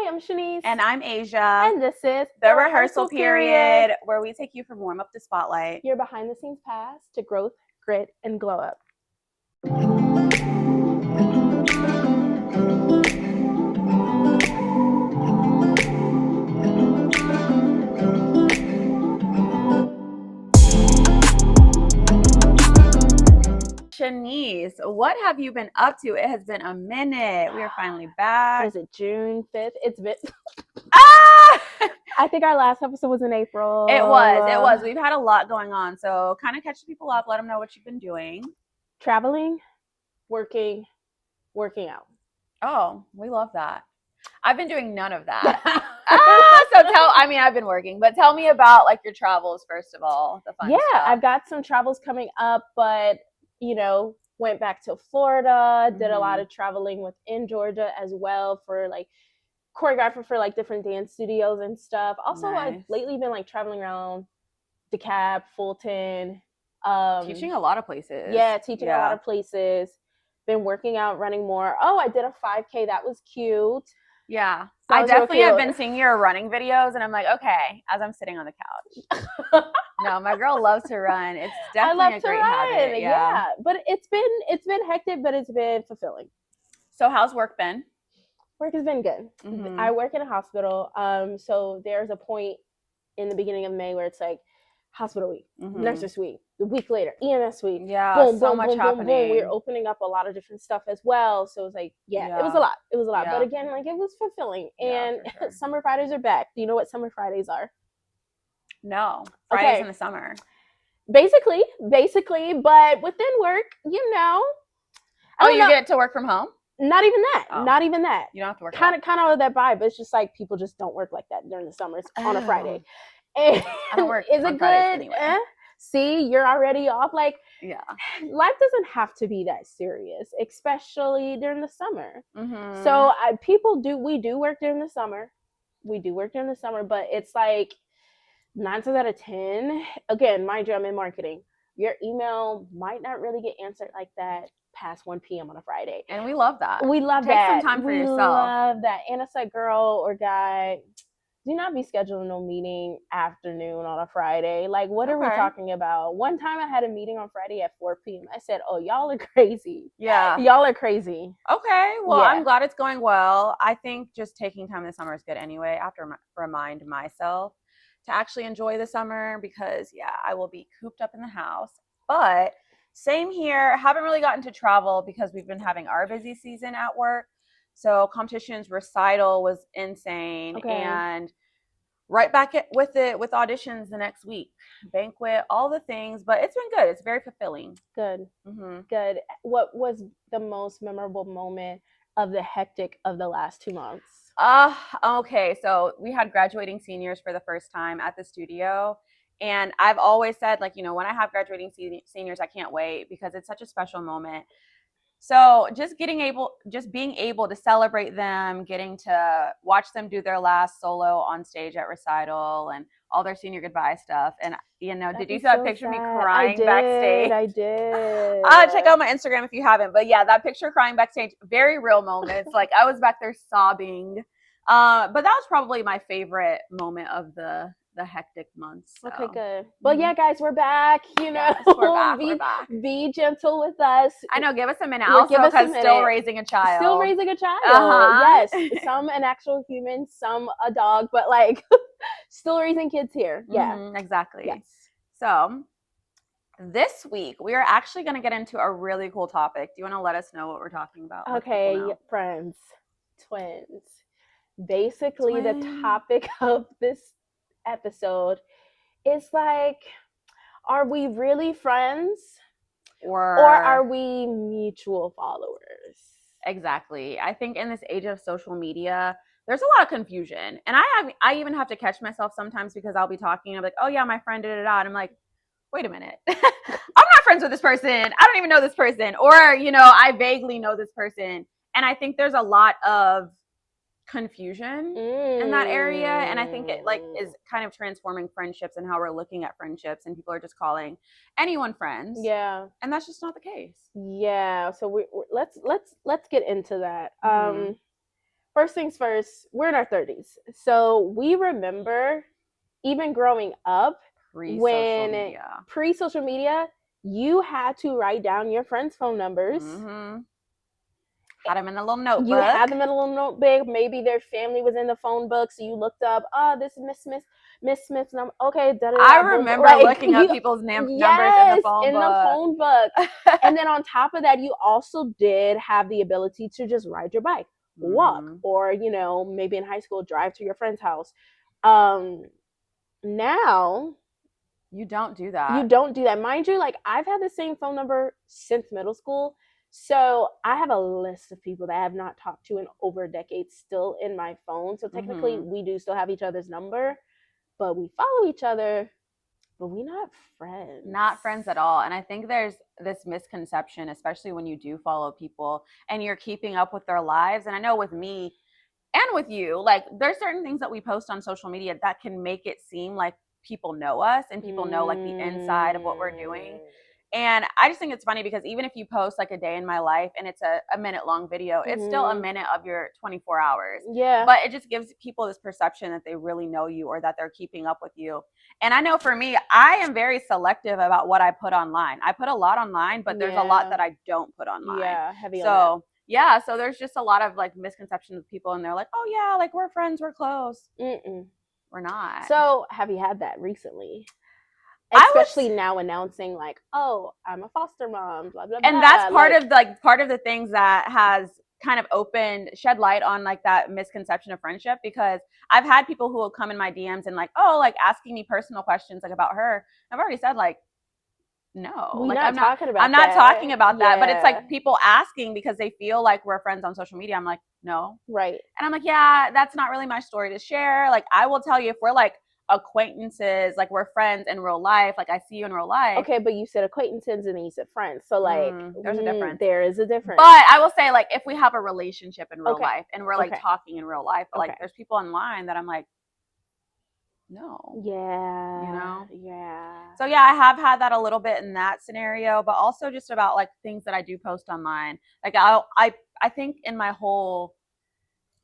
Hi, I'm Shanice. And I'm Asia. And this is The Rehearsal Period, where we take you from warm up to spotlight. Your behind the scenes pass to growth, grit, and glow up. Shanice, what have you been up to? It has been a minute. We are finally back. What is it, June 5th? It's been... Ah! I think our last episode was in April. It was. We've had a lot going on. So kind of catch people up. Let them know what you've been doing. Traveling, working out. Oh, we love that. I've been doing none of that. I've been working, but tell me about like your travels, first of all. The fun stuff. I've got some travels coming up, but went back to Florida, did a lot of traveling within Georgia as well for like choreographer for like different dance studios and stuff. Also, nice. I've lately been like traveling around DeKalb, Fulton. Teaching a lot of places. Yeah, teaching a lot of places. Been working out, running more. Oh, I did a 5K. That was cute. Yeah. I definitely have been seeing your running videos, and I'm like, okay, as I'm sitting on the couch. No, my girl loves to run. It's definitely a great habit. Yeah. But it's been hectic, but it's been fulfilling. So how's work been? Work has been good. Mm-hmm. I work in a hospital. So there's a point in the beginning of May where it's like hospital week, nurses week, the week later, EMS week. Yeah, boom, so boom, much boom, happening. Boom, boom. We're opening up a lot of different stuff as well. So it's like, it was a lot. It was a lot. Yeah. But again, like it was fulfilling. And sure. Summer Fridays are back. Do you know what Summer Fridays are? No. Fridays in the summer. Basically, but within work, You get to work from home? Not even that. Oh. Not even that. You don't have to work. Kind of that vibe, but it's just like people just don't work like that during the summers on a Friday. And I don't work. Is it good? Anyway. See, you're already off. Like, life doesn't have to be that serious, especially during the summer. Mm-hmm. So we do work during the summer. But it's like 9 times out of 10. Again, mind you, I'm in marketing. Your email might not really get answered like that past 1 p.m. on a Friday. And we love that. Take some time for yourself. We love that. And it's like, girl or guy, do not be scheduling no meeting afternoon on a Friday. Like, what are we talking about? One time I had a meeting on Friday at 4 p.m. I said, oh, y'all are crazy. Yeah. Y'all are crazy. Okay. Well, I'm glad it's going well. I think just taking time this summer is good anyway. I have to remind myself to actually enjoy the summer because, I will be cooped up in the house. But same here. Haven't really gotten to travel because we've been having our busy season at work. So competitions, recital was insane. Okay. And right back with auditions the next week. Banquet, all the things. But it's been good. It's very fulfilling. Good. Mm-hmm. Good. What was the most memorable moment of the hectic of the last 2 months? Okay. So we had graduating seniors for the first time at the studio. And I've always said, like, when I have graduating seniors, I can't wait because it's such a special moment. So just being able to celebrate them, getting to watch them do their last solo on stage at recital and all their senior goodbye stuff. And, did you see that picture of me crying backstage? I did. Check out my Instagram if you haven't. But that picture crying backstage, very real moments. Like I was back there sobbing. But that was probably my favorite moment of the hectic months. So. Okay, good. Well, guys, we're back. Yes, we're back. Be gentle with us. I know. Give us a minute. Also, because still raising a child. Yes. Some an actual human, some a dog, but like still raising kids here. Yeah. Mm-hmm, exactly. Yes. So this week we are actually going to get into a really cool topic. Do you want to let us know what we're talking about? Okay, friends, twins. Basically, the topic of this episode is like, are we really friends or are we mutual followers? Exactly. I think in this age of social media, there's a lot of confusion, and I even have to catch myself sometimes because I'll be talking and I'm like, oh yeah, my friend and I'm like, wait a minute. I'm not friends with this person. I don't even know this person, or I vaguely know this person. And I think there's a lot of confusion in that area, and I think it like is kind of transforming friendships and how we're looking at friendships, and people are just calling anyone friends, and that's just not the case. So let's get into that. first things first, we're in our 30s. So we remember even growing up, pre-social media, you had to write down your friends' phone numbers. Mm-hmm. Had them in a little notebook. You had them in a little notebook. Maybe their family was in the phone book, so you looked up, oh, this is Miss Smith's number. Okay, I remember looking up people's numbers in the phone book. And then on top of that, you also did have the ability to just ride your bike, walk, or, you know, maybe in high school, drive to your friend's house. Now, you don't do that. You don't do that. Mind you, like, I've had the same phone number since middle school. So I have a list of people that I have not talked to in over a decade still in my phone. So technically, we do still have each other's number, but we follow each other, but we're not friends. Not friends at all. And I think there's this misconception, especially when you do follow people and you're keeping up with their lives. And I know with me and with you, like, there's certain things that we post on social media that can make it seem like people know us and people know like the inside of what we're doing. And I just think it's funny because even if you post like a day in my life and it's a minute long video, it's still a minute of your 24 hours. Yeah. But it just gives people this perception that they really know you or that they're keeping up with you. And I know for me, I am very selective about what I put online. I put a lot online, but there's a lot that I don't put online. Yeah, heavy on that. Yeah, so there's just a lot of like misconceptions of people and they're like, oh yeah, like we're friends, we're close. We're not. So have you had that recently? Especially now announcing like, oh, I'm a foster mom, blah, blah, blah. And that's part of the things that has kind of shed light on like that misconception of friendship, because I've had people who will come in my DMs and like, oh, like asking me personal questions like about her. I've already said like, no, like I'm not talking about that, but it's like people asking because they feel like we're friends on social media. I'm like, no. Right. And I'm like, yeah, that's not really my story to share. Like, I will tell you if we're like acquaintances, like we're friends in real life, like I see you in real life. Okay, but you said acquaintances and then you said friends. So like there's a difference. There is a difference. But I will say like if we have a relationship in real life and we're like talking in real life, but like there's people online that I'm like, no. Yeah. You know? Yeah. So yeah, I have had that a little bit in that scenario, but also just about like things that I do post online. Like I think in my whole,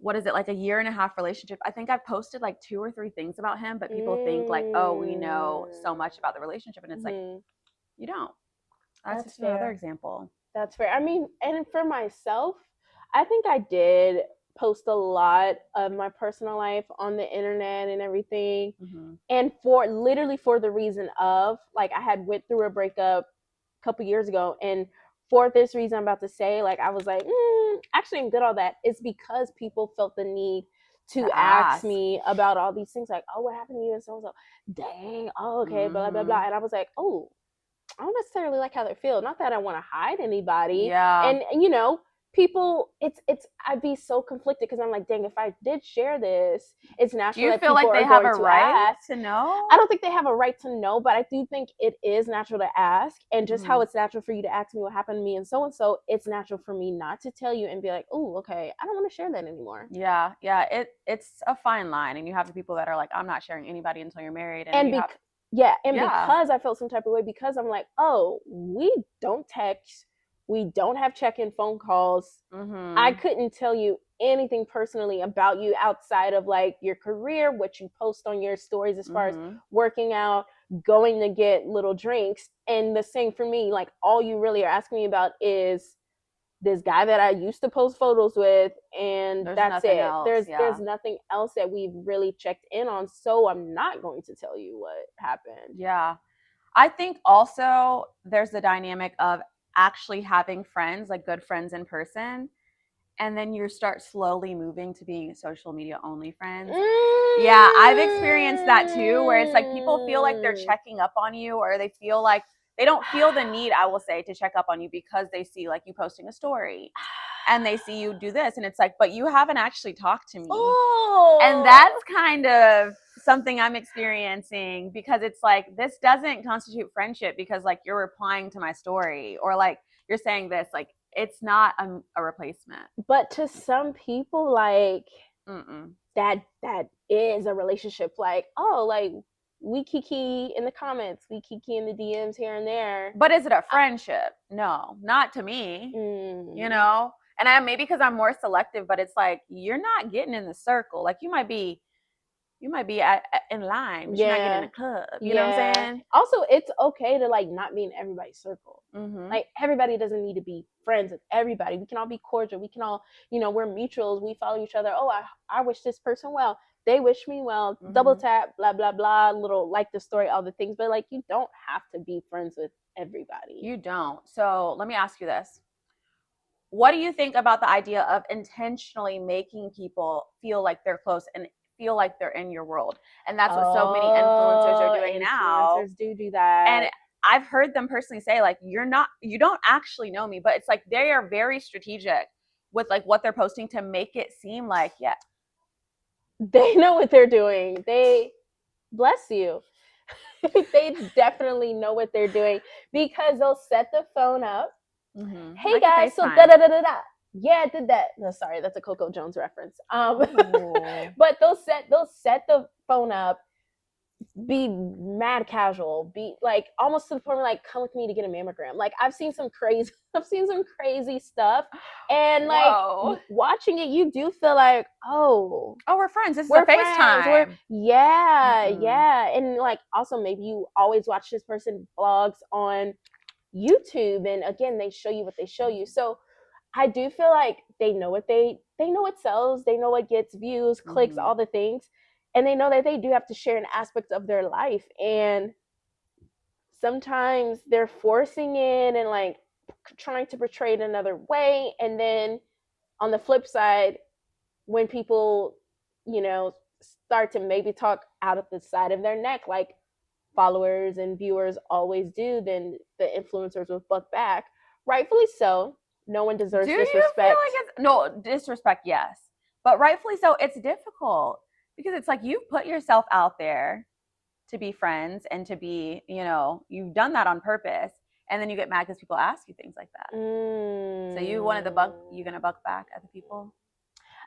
what is it, like a 1.5 relationship, I think I've posted like 2 or 3 things about him, but people think like, oh, we know so much about the relationship. And it's like, you don't. That's just another example. That's fair. I mean, and for myself, I think I did post a lot of my personal life on the internet and everything. And for the reason of like, I had went through a breakup a couple years ago, and for this reason I'm about to say, like, I was like, actually I'm good on that. It's because people felt the need to ask me about all these things, like, oh, what happened to you and so and so. Dang, oh, okay, blah blah blah. And I was like, oh, I don't necessarily like how they feel. Not that I want to hide anybody. Yeah. And you know, people, I'd be so conflicted because I'm like, dang, if I did share this, it's natural. Do you feel like they have a right to know? I don't think they have a right to know, but I do think it is natural to ask. And just how it's natural for you to ask me what happened to me and so, it's natural for me not to tell you and be like, oh, okay, I don't want to share that anymore. Yeah. It's a fine line. And you have the people that are like, I'm not sharing anybody until you're married. Because I felt some type of way, because I'm like, oh, we don't text, we don't have check-in phone calls. I couldn't tell you anything personally about you outside of like your career, what you post on your stories as far as working out, going to get little drinks. And the same for me, like all you really are asking me about is this guy that I used to post photos with, and that's it. There's nothing else that we've really checked in on, so I'm not going to tell you what happened. Yeah. I think also there's the dynamic of actually having friends, like good friends in person, and then you start slowly moving to being social media only friends. Yeah, I've experienced that too, where it's like people feel like they're checking up on you, or they feel like they don't feel the need, I will say, to check up on you because they see like you posting a story and they see you do this. And it's like, but you haven't actually talked to me. Oh. And that's kind of something I'm experiencing, because it's like, this doesn't constitute friendship because like you're replying to my story or like you're saying this, like it's not a replacement. But to some people, like that is a relationship. Like, oh, like we kiki in the comments, we kiki in the DMs here and there. But is it a friendship? No, not to me. You know? And maybe because I'm more selective, but it's like, you're not getting in the circle. Like you might be in line, but you're not getting in a club. You know what I'm saying? Also, it's okay to like not be in everybody's circle. Like everybody doesn't need to be friends with everybody. We can all be cordial. We can all, we're mutuals. We follow each other. Oh, I wish this person well. They wish me well. Double tap, blah blah blah. Little like the story, all the things. But like, you don't have to be friends with everybody. You don't. So let me ask you this. What do you think about the idea of intentionally making people feel like they're close and feel like they're in your world? And that's what so many influencers are doing now. Influencers do that. And I've heard them personally say, like, you don't actually know me, but it's like they are very strategic with like what they're posting to make it seem like, yeah, they know what they're doing. They bless you. They definitely know what they're doing because they'll set the phone up. Hey like guys, so da da da da da. Yeah, I did that. No, sorry, that's a Coco Jones reference. But they'll set the phone up, be mad casual, be like almost to the point where like, come with me to get a mammogram. Like I've seen some crazy stuff, and like watching it, you do feel like, oh, we're friends. This is a FaceTime. Yeah, and like also maybe you always watch this person vlogs on YouTube, and again they show you what they show you. So I do feel like they know what sells, they know what gets views, clicks, all the things, and they know that they do have to share an aspect of their life, and sometimes they're forcing it and like trying to portray it another way. And then on the flip side, when people start to maybe talk out of the side of their neck like followers and viewers always do, then the influencers will buck back, rightfully so. No one deserves disrespect. You feel like no disrespect, yes, but rightfully so. It's difficult because it's like you've put yourself out there to be friends and to be, you've done that on purpose, and then you get mad because people ask you things like that. So you gonna buck back at the people?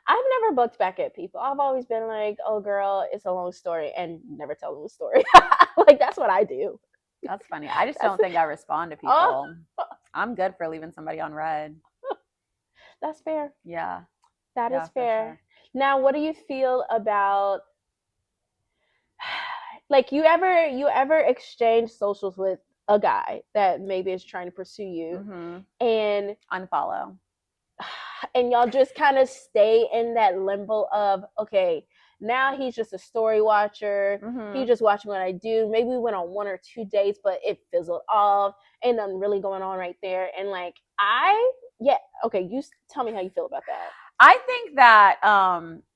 I've never bucked back at people. I've always been like, oh girl, it's a long story, and never tell them the story. Like that's what I do. That's funny. I just don't think I respond to people. I'm good for leaving somebody on red. That's fair. Yeah. That is fair. Sure. Now, what do you feel about like you ever exchange socials with a guy that maybe is trying to pursue you and unfollow, and y'all just kind of stay in that limbo of, okay, now he's just a story watcher. He's just watching what I do. Maybe we went on 1 or 2 dates, but it fizzled off. Ain't nothing really going on right there. And like, you tell me how you feel about that. I think that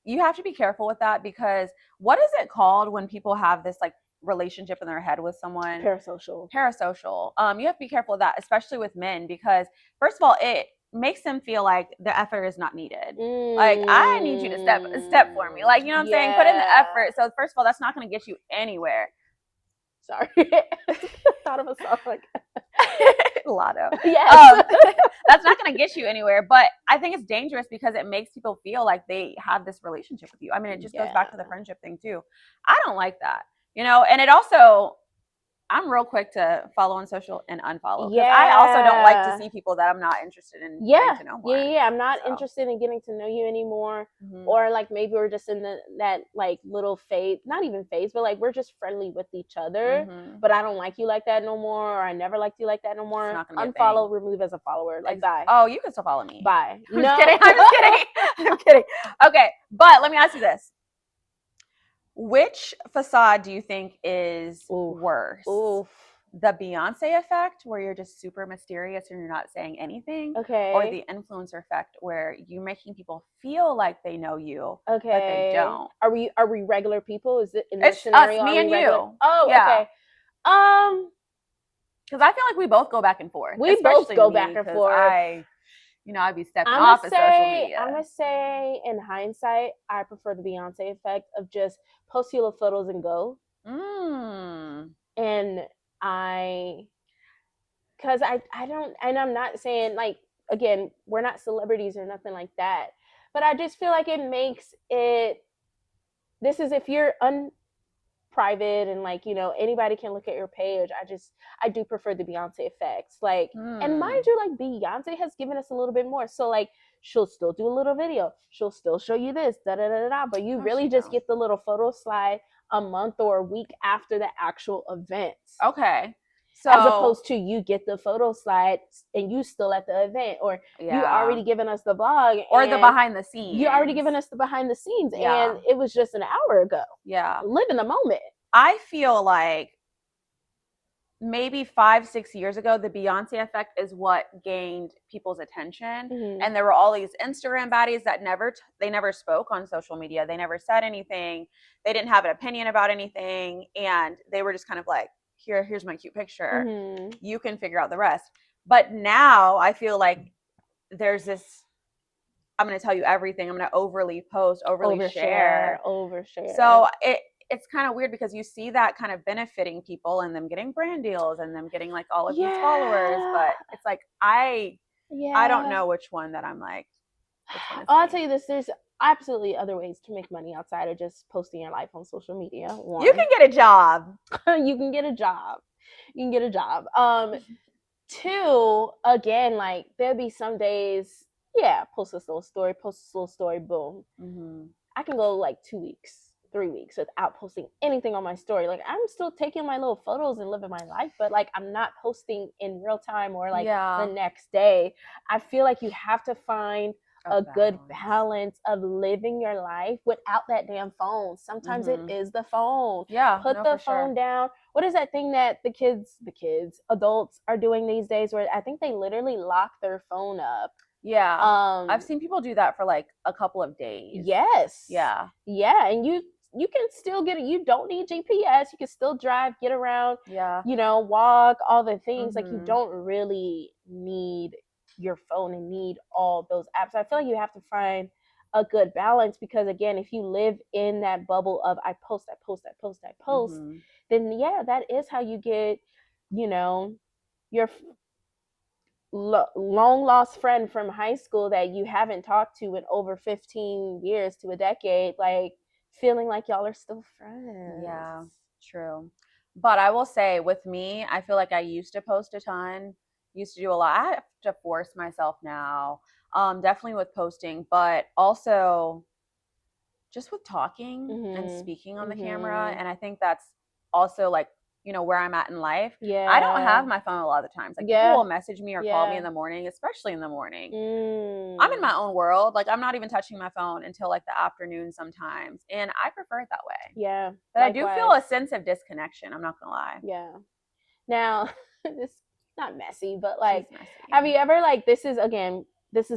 you have to be careful with that, because what is it called when people have this like relationship in their head with someone? Parasocial. You have to be careful with that, especially with men, because first of all, it makes them feel like the effort is not needed. Like, I need you to step for me. Like, you know what I'm saying? Put in the effort. So first of all, that's not going to get you anywhere. Sorry. Thought of a song like Lotto. Yes. That's not going to get you anywhere. But I think it's dangerous because it makes people feel like they have this relationship with you. I mean, it just goes back to the friendship thing too. I don't like that, and it also, I'm real quick to follow on social and unfollow. Yeah. I also don't like to see people that I'm not interested in getting to know more. Yeah. I'm not interested in getting to know you anymore. Or like maybe we're just in that like little phase, not even phase, but like we're just friendly with each other. But I don't like you like that no more, or I never liked you like that no more. Unfollow, remove as a follower. Like, bye. Oh, you can still follow me. Bye. I'm just kidding. Okay, but let me ask you this. Which facade do you think is worse? The Beyonce effect, where you're just super mysterious and you're not saying anything? Okay. Or the influencer effect, where you're making people feel like they know you, but they don't? Are we regular people? Is it in this scenario? Us, me and you. Oh, yeah. Okay. Because I feel like we both go back and forth. We both go back and forth. I'd be stepping off of social media. I'm going to say, in hindsight, I prefer the Beyonce effect of just post your little photos and go. And because I don't, and I'm not saying, like, again, we're not celebrities or nothing like that, but I just feel like it makes it, this is if you're private and like, you know, anybody can look at your page. I do prefer the Beyonce effects. Like, and mind you, like Beyonce has given us a little bit more. So like she'll still do a little video. She'll still show you this, da da da da. But you really just get the little photo slide a month or a week after the actual event. Okay. So, as opposed to you get the photo slide and you still at the event, or you already given us the vlog or the behind the scenes. You already given us the behind the scenes, and it was just an hour ago. Yeah, live in the moment. I feel like maybe 5-6 years ago, the Beyonce effect is what gained people's attention, and there were all these Instagram baddies that they never spoke on social media. They never said anything. They didn't have an opinion about anything, and they were just kind of like, here's my cute picture. You can figure out the rest. But now I feel like there's this, I'm going to tell you everything. I'm going to overly post, overly share. So it's kind of weird because you see that kind of benefiting people and them getting brand deals and them getting like all of these followers. But it's like, I don't know which one that I'm like. I'll tell you this, there's absolutely other ways to make money outside of just posting your life on social media. One, you can get a job. You can get a job. Two, again, like there'll be some days, post this little story, boom. I can go like 2 weeks, 3 weeks without posting anything on my story. Like I'm still taking my little photos and living my life, but like I'm not posting in real time or like the next day. I feel like you have to find a good balance of living your life without that damn phone. Sometimes it is the phone. Put the phone down. What is that thing that the adults are doing these days where I think they literally lock their phone up? I've seen people do that for like a couple of days. And you can still get it. You don't need GPS. You can still drive, get around, walk, all the things. Like you don't really need your phone and need all those apps. I feel like you have to find a good balance because again, if you live in that bubble of I post, then that is how you get, your long lost friend from high school that you haven't talked to in over 15 years to a decade, like feeling like y'all are still friends. Yeah, true. But I will say with me, I feel like I used to post a ton, used to do a lot. I have to force myself now, definitely with posting, but also just with talking and speaking on the camera. And I think that's also like, where I'm at in life. I don't have my phone a lot of the times. Like people will message me or call me in the morning, especially in the morning. I'm in my own world. Like I'm not even touching my phone until like the afternoon sometimes. And I prefer it that way. But likewise. I do feel a sense of disconnection. I'm not gonna lie. Now, this is not messy, but like, have you ever like, this is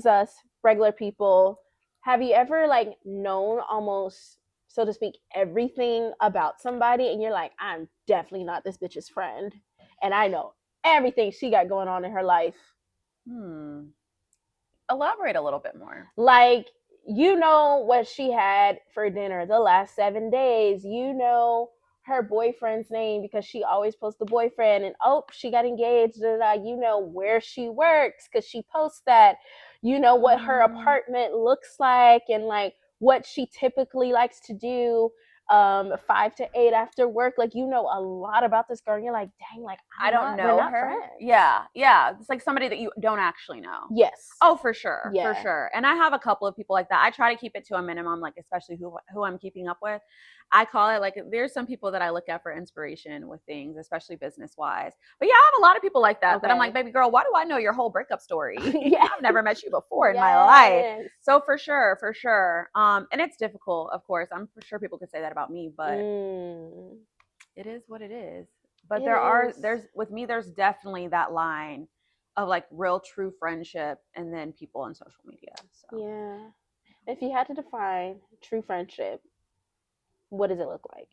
us, regular people. Have you ever like known almost, so to speak, everything about somebody and you're like, I'm definitely not this bitch's friend and I know everything she got going on in her life? Elaborate a little bit more. Like, what she had for dinner the last 7 days. Her boyfriend's name because she always posts the boyfriend, and she got engaged. Where she works because she posts that. What her apartment looks like and like what she typically likes to do 5 to 8 after work. Like a lot about this girl and you're like, dang, like I don't know her. Yeah, it's like somebody that you don't actually know. Yes. Oh, for sure. And I have a couple of people like that. I try to keep it to a minimum, like especially who I'm keeping up with. I call it like, there's some people that I look at for inspiration with things, especially business wise. But I have a lot of people like that that I'm like, baby girl, why do I know your whole breakup story? I've never met you before in my life. So for sure. And it's difficult, of course. I'm for sure people could say that about me, but it is what it is. But there's definitely that line of like real true friendship and then people on social media. So if you had to define true friendship, what does it look like?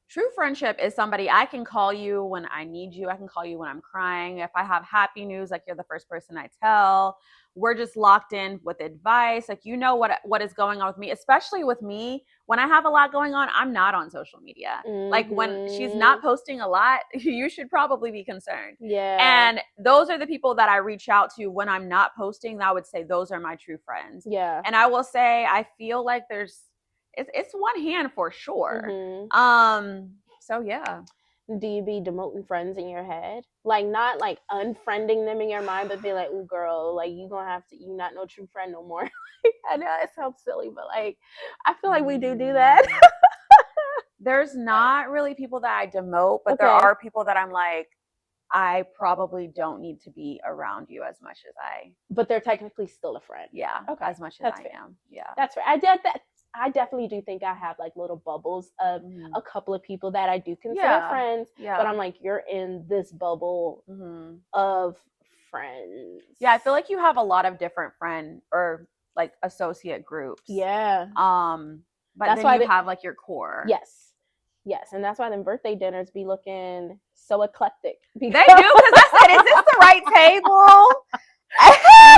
True friendship is somebody I can call you when I need you. I can call you when I'm crying. If I have happy news, like you're the first person I tell. We're just locked in with advice. Like what is going on with me, especially with me. When I have a lot going on, I'm not on social media. Like when she's not posting a lot, you should probably be concerned. And those are the people that I reach out to when I'm not posting. I would say those are my true friends. And I will say I feel like it's one hand for sure. So yeah. Do you be demoting friends in your head? Like, not like unfriending them in your mind, but be like, "Ooh, girl, like you gonna have to, you not no true friend no more." I know it sounds silly, but like, I feel like we do that. There's not really people that I demote, but there are people that I'm like, I probably don't need to be around you as much as I. But they're technically still a friend. Yeah. Okay. As much as I am. Yeah. That's fair. I definitely do think I have like little bubbles of a couple of people that I do consider friends. Yeah. But I'm like, you're in this bubble of friends. Yeah, I feel like you have a lot of different friend or like associate groups. Yeah. But that's then you have like your core. Yes, and that's why them birthday dinners be looking so eclectic. They do, because I said, is this the right table?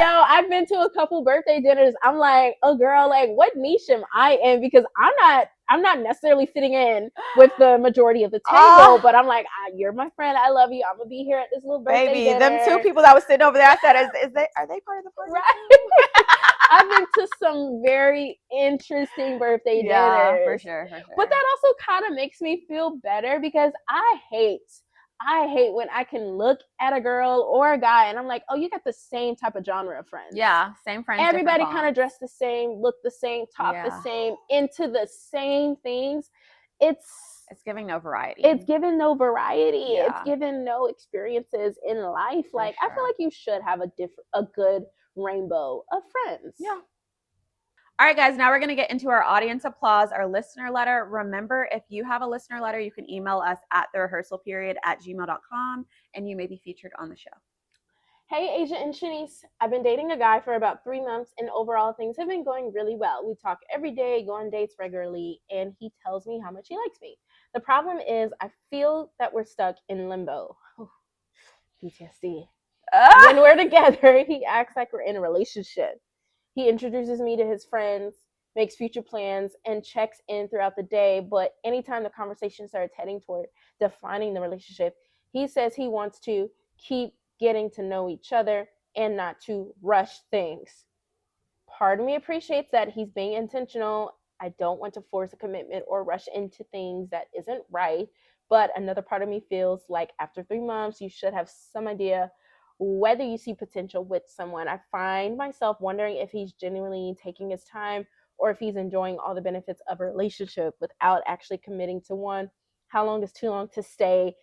Yo, I've been to a couple birthday dinners. I'm like, oh girl, like what niche am I in? Because I'm not necessarily fitting in with the majority of the table, but I'm like, you're my friend. I love you. I'm gonna be here at this little birthday dinner. Them two people that was sitting over there, I said, are they part of the party? Right. I've been to some very interesting birthday dinners. Yeah, for sure. But that also kind of makes me feel better because I hate when I can look at a girl or a guy and I'm like, oh, you got the same type of genre of friends. Yeah, same friends. Everybody kind of dressed the same, look the same, talk the same, into the same things. It's giving no variety. It's giving no variety. Yeah. It's giving no experiences in life. Like, I feel like you should have a good rainbow of friends. Yeah. All right, guys, now we're going to get into our audience applause, our listener letter. Remember, if you have a listener letter, you can email us at therehearsalperiod@gmail.com, and you may be featured on the show. Hey, Asia and Shanice. I've been dating a guy for about 3 months, and overall things have been going really well. We talk every day, go on dates regularly, and he tells me how much he likes me. The problem is I feel that we're stuck in limbo. PTSD. When we're together, he acts like we're in a relationship. He introduces me to his friends, makes future plans, and checks in throughout the day. But anytime the conversation starts heading toward defining the relationship, he says he wants to keep getting to know each other and not to rush things. Part of me appreciates that he's being intentional. I don't want to force a commitment or rush into things that isn't right. But another part of me feels like after 3 months, you should have some idea whether you see potential with someone. I find myself wondering if he's genuinely taking his time or if he's enjoying all the benefits of a relationship without actually committing to one. How long is too long to stay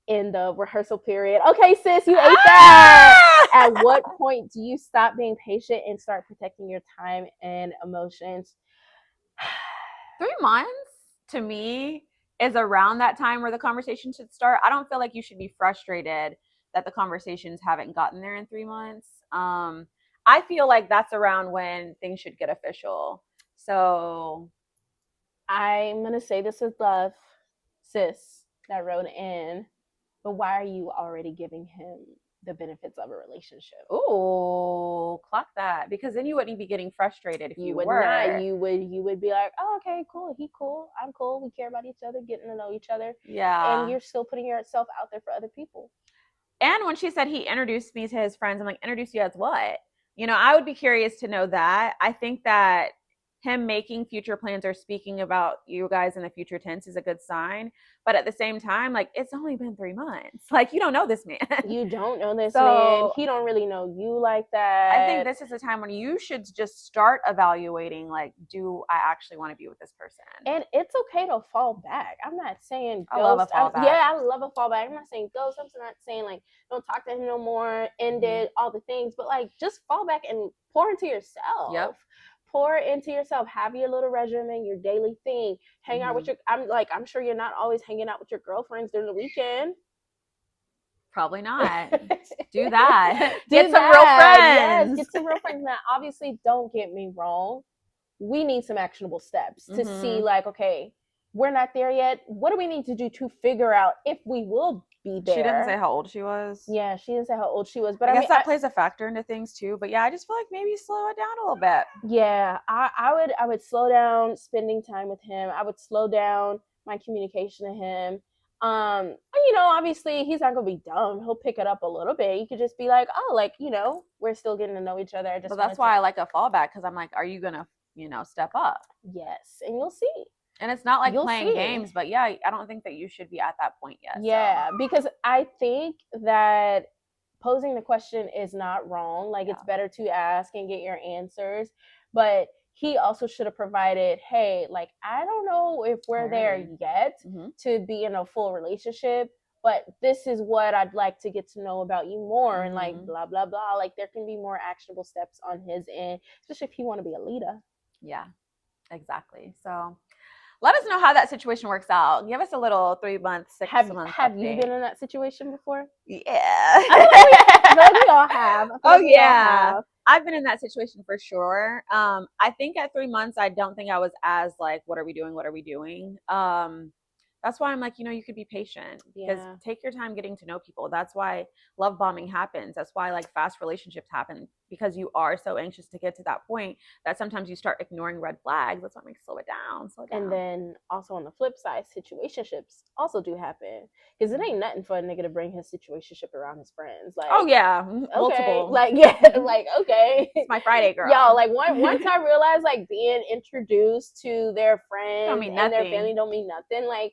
in the rehearsal period? Okay, sis, you ate that. At what point do you stop being patient and start protecting your time and emotions? 3 months to me is around that time where the conversation should start. I don't feel like you should be frustrated that the conversations haven't gotten there in 3 months. I feel like that's around when things should get official. So I'm going to say this with love, sis, that wrote in, but why are you already giving him the benefits of a relationship? Ooh, clock that. Because then you wouldn't be getting frustrated if you would were. Not. You would be like, oh, okay, cool. He cool. I'm cool. We care about each other, getting to know each other. Yeah. And you're still putting yourself out there for other people. And when she said he introduced me to his friends, I'm like, introduce you as what? You know, I would be curious to know that. I think that him making future plans or speaking about you guys in the future tense is a good sign. But at the same time, like, it's only been 3 months. Like, you don't know this man. You don't know this man. He don't really know you like that. I think this is a time when you should just start evaluating, like, do I actually want to be with this person? And it's okay to fall back. I'm not saying ghost. I love a fallback. I love a fallback. I'm not saying ghost. I'm not saying, like, don't talk to him no more, end it, all the things. But, like, just fall back and pour into yourself. Yep. Pour into yourself. Have your little regimen, your daily thing. Hang out with your. I'm sure you're not always hanging out with your girlfriends during the weekend. Probably not. Do that. Get some real friends. Yes, get some real friends. Now, obviously, don't get me wrong. We need some actionable steps to see, like, okay, we're not there yet. What do we need to do to figure out if we will be there? She didn't say how old she was. Yeah, she didn't say how old she was. But I guess that plays a factor into things too. But yeah, I just feel like maybe slow it down a little bit. Yeah, I would slow down spending time with him. I would slow down my communication to him. You know, obviously he's not gonna be dumb. He'll pick it up a little bit. You could just be like, oh, like, you know, we're still getting to know each other. But that's why I like a fallback, because I'm like, are you gonna, you know, step up? Yes, and you'll see. And it's not like playing games, but yeah, I don't think that you should be at that point yet. Yeah, because I think that posing the question is not wrong. Like, it's better to ask and get your answers. But he also should have provided, hey, like, I don't know if we're there yet to be in a full relationship, but this is what I'd like to get to know about you more, and like blah blah blah. Like, there can be more actionable steps on his end, especially if you want to be a leader. Yeah, exactly. So let us know how that situation works out. Give us a little 3 months, 6 months. Have you been in that situation before? Yeah. I feel like we all have. I've been in that situation for sure. I think at 3 months, I don't think I was as like, what are we doing? What are we doing? That's why I'm like, you could be patient, because take your time getting to know people. That's why love bombing happens. That's why like fast relationships happen, because you are so anxious to get to that point that sometimes you start ignoring red flags. That's why I'm like, slow it down. And then also on the flip side, situationships also do happen, because it ain't nothing for a nigga to bring his situationship around his friends. Like, oh yeah, multiple. Okay. Like, yeah, like, okay, it's my Friday girl. Y'all, like once I realized like being introduced to their friends and their family don't mean nothing. Like,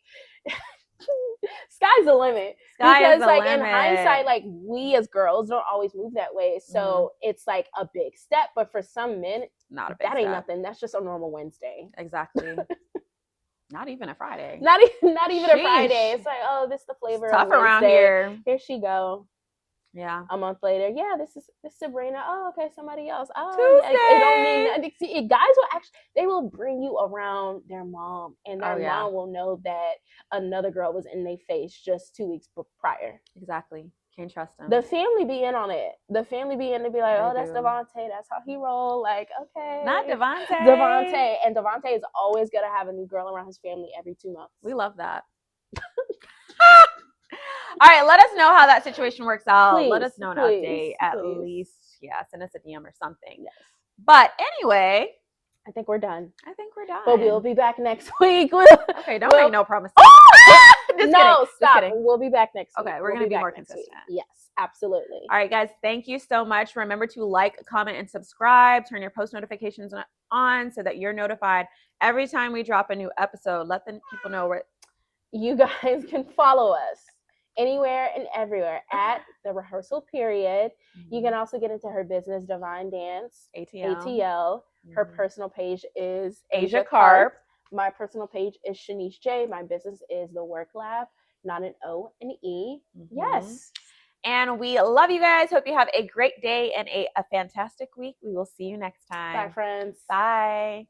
sky's the limit. Because like in hindsight, like we as girls don't always move that way. So it's like a big step, but for some men, not a big that ain't nothing. That's just a normal Wednesday. Exactly. Not even a Friday. Not even a Friday. It's like, oh, this is the flavor it's tough of Wednesday. Around here. Here she go. Yeah. A month later, yeah, this is Sabrina. Oh, okay, somebody else. Oh, Tuesday. Yeah, it don't mean nothing. See, guys will actually, they will bring you around their mom, and their mom will know that another girl was in their face just 2 weeks prior. Exactly. Can't trust them. The family be in on it. The family be in to be like, oh, that's Devontae. That's how he roll. Like, okay. Not Devontae. And Devontae is always gonna have a new girl around his family every 2 months. We love that. All right, let us know how that situation works out. Please, let us know an update at least. Yeah, send us a DM or something. Yes. But anyway, I think we're done. But we'll be back next week. Okay, don't make no promises. No, stop. We'll be back next week. Okay, we're going to be more consistent. Yes, absolutely. All right, guys, thank you so much. Remember to like, comment, and subscribe. Turn your post notifications on so that you're notified every time we drop a new episode. Let the people know where you guys can follow us anywhere and everywhere at the Rehearsal Period. You can also get into her business, Divine Dance, ATL. Her personal page is Asia Carp. My personal page is Shanice J. My business is The Work Lab, not an O, an E. Yes. And we love you guys. Hope you have a great day and a fantastic week. We will see you next time. Bye, friends. Bye.